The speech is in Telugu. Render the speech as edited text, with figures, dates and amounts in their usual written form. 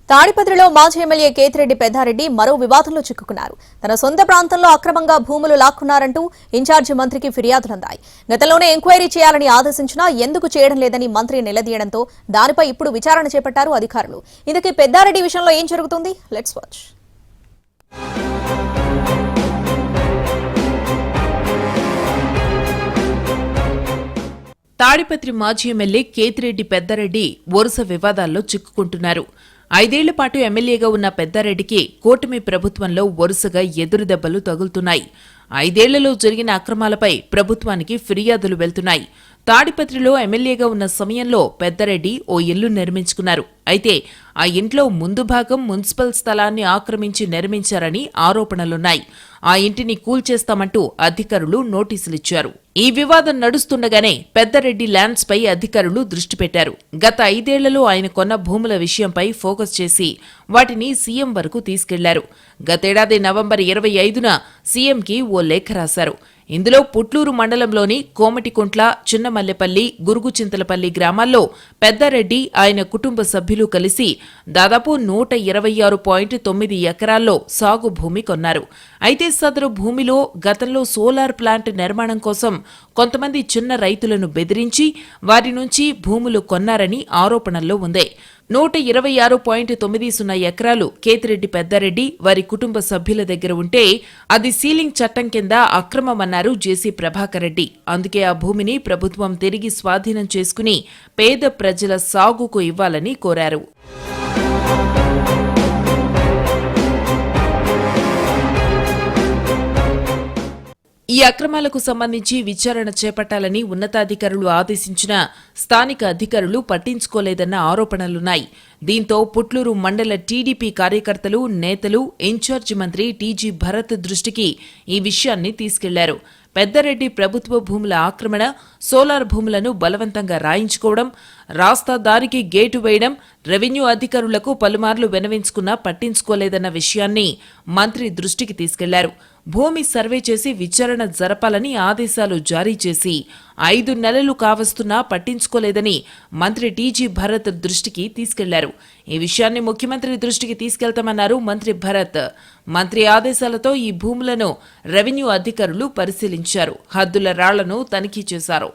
తాడిపత్రిలో మాజీ ఎమ్మెల్యే కేతిరెడ్డి పెద్దారెడ్డి మరో వివాదంలో చిక్కుకున్నారు. తన సొంత ప్రాంతంలో అక్రమంగా భూములు లాక్కున్నారంటూ ఇన్ఛార్జి మంత్రికి ఫిర్యాదులందాయి. గతంలోనే ఎంక్వైరీ చేయాలని ఆదేశించినా ఎందుకు చేయడం లేదని మంత్రి నిలదీయడంతో దానిపై ఇప్పుడు విచారణ చేపట్టారు అధికారులు. ఇందుకే పెద్దారెడ్డి విషయంలో ఏం జరుగుతుంది? Let's watch. తాడిపత్రి మాజీ ఎమ్మెల్యే కేతిరెడ్డి పెద్దారెడ్డి వరుస వివాదాల్లో చిక్కుకుంటున్నారు. 5 ఏళ్ల పాటు ఎమ్మెల్యేగా ఉన్న పెద్దారెడ్డికి కూటమి ప్రభుత్వంలో వరుసగా ఎదురుదెబ్బలు తగులుతున్నాయి. 5 ఏళ్లలో జరిగిన అక్రమాలపై ప్రభుత్వానికి ఫిర్యాదులు వెళ్తున్నాయి. తాడిపత్రిలో ఎమ్మెల్యేగా ఉన్న సమయంలో పెద్దారెడ్డి ఓ ఇల్లు నిర్మించుకున్నారు. అయితే ఆ ఇంట్లో ముందు భాగం మున్సిపల్ స్థలాన్ని ఆక్రమించి నిర్మించారని ఆరోపణలున్నాయి. ఆ ఇంటిని కూల్చేస్తామంటూ అధికారులు నోటీసులిచ్చారు. ఈ వివాదం నడుస్తుండగానే పెద్దారెడ్డి ల్యాండ్స్ పై అధికారులు దృష్టి పెట్టారు. గత 5 ఏళ్లలో ఆయన కొన్న భూముల విషయంపై ఫోకస్ చేసి వాటిని సీఎం వరకు తీసుకెళ్లారు. గతేడాది నవంబర్ 25న సీఎంకి ఓ లేఖ రాశారు. ఇందులో పుట్లూరు మండలంలోని కోమటికుంట్ల, చిన్నమల్లెపల్లి, గురుగుచింతలపల్లి గ్రామాల్లో పెద్దారెడ్డి ఆయన కుటుంబ సభ్యులు కలిసి దాదాపు 126.9 ఎకరాల్లో సాగు భూమి కొన్నారు. అయితే సదరు భూమిలో గతంలో సోలార్ ప్లాంట్ నిర్మాణం కోసం కొంతమంది చిన్న రైతులను బెదిరించి వారి నుంచి భూములు కొన్నారని ఆరోపణల్లో ఉంది. 126.90 ఎకరాలు కేతిరెడ్డి పెద్దారెడ్డి వారి కుటుంబ సభ్యుల దగ్గర ఉంటే అది సీలింగ్ చట్టం కింద అక్రమమన్నారు జేసీ ప్రభాకర్ రెడ్డి. అందుకే ఆ భూమిని ప్రభుత్వం తిరిగి స్వాధీనం చేసుకుని పేద ప్రజల సాగుకు ఇవ్వాలని కోరారు. ఈ అక్రమాలకు సంబంధించి విచారణ చేపట్టాలని ఉన్నతాధికారులు ఆదేశించినా స్థానిక అధికారులు పట్టించుకోలేదన్న ఆరోపణలున్నాయి. దీంతో పుట్లూరు మండల టీడీపీ కార్యకర్తలు, నేతలు ఇన్ఛార్జి మంత్రి టీజీ భరత్ దృష్టికి ఈ విషయాన్ని తీసుకెళ్లారు. పెద్దారెడ్డి ప్రభుత్వ భూముల ఆక్రమణ, సోలార్ భూములను బలవంతంగా రాయించుకోవడం, రాస్తా దారికి గేటు వేయడం, రెవెన్యూ అధికారులకు పలుమార్లు విన్నవించుకున్నా పట్టించుకోలేదన్న విషయాన్ని మంత్రి దృష్టికి తీసుకెళ్లారు. భూమి సర్వే చేసి విచారణ జరపాలని ఆదేశాలు జారీ చేసి 5 నెలలు కావస్తున్నా పట్టించుకోలేదని మంత్రి టీజీ భరత్ దృష్టికి తీసుకెళ్లారు. ఈ విషయాన్ని ముఖ్యమంత్రి దృష్టికి తీసుకెళ్తామన్నారు మంత్రి భరత్. మంత్రి ఆదేశాలతో ఈ భూములను రెవెన్యూ అధికారులు పరిశీలించారు. హద్దుల రాళ్లను తనిఖీ చేశారు.